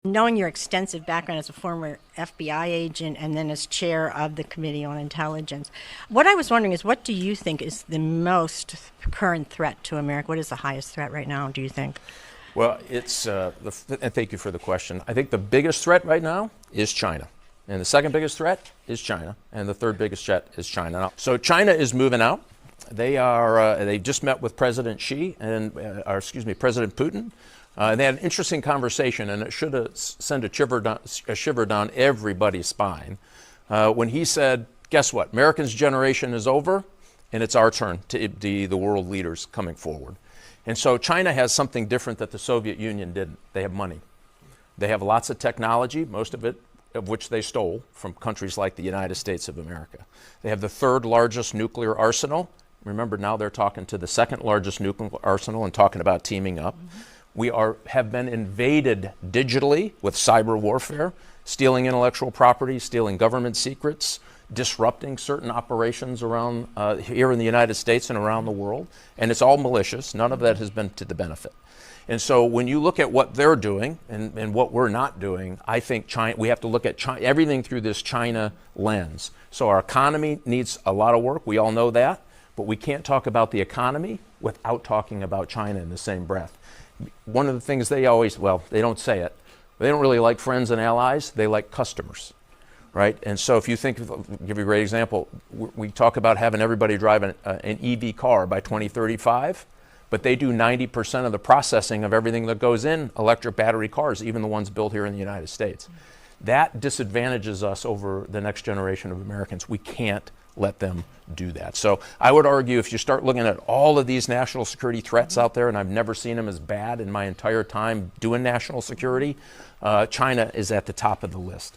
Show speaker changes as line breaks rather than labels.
Knowing your extensive background as a former FBI agent and then as chair of the Committee on Intelligence, what I was wondering is, what do you think is the most current threat to America? What is the highest threat right now, do you think?
Well, and thank you for the question. I think the biggest threat right now is China. And the second biggest threat is China. And the third biggest threat is China. So China is moving out. They just met with President President Putin. They had an interesting conversation, and it should have sent a shiver down everybody's spine when he said, guess what? Americans' generation is over, and it's our turn to be the world leaders coming forward. And so China has something different that the Soviet Union didn't. They have money. They have lots of technology, most of which they stole from countries like the United States of America. They have the third largest nuclear arsenal. Remember, now they're talking to the second largest nuclear arsenal and talking about teaming up. Mm-hmm. We have been invaded digitally with cyber warfare, stealing intellectual property, stealing government secrets, disrupting certain operations around here in the United States and around the world. And it's all malicious. None of that has been to the benefit. And so when you look at what they're doing and what we're not doing, I think we have to look at everything through this China lens. So our economy needs a lot of work. We all know that. But we can't talk about the economy without talking about China in the same breath. One of the things they don't say it, they don't really like friends and allies, they like customers, right? And so if you think, I'll give you a great example, we talk about having everybody drive an EV car by 2035, but they do 90% of the processing of everything that goes in electric battery cars, even the ones built here in the United States. That disadvantages us over the next generation of Americans. We can't let them do that. So I would argue, if you start looking at all of these national security threats out there, and I've never seen them as bad in my entire time doing national security, China is at the top of the list.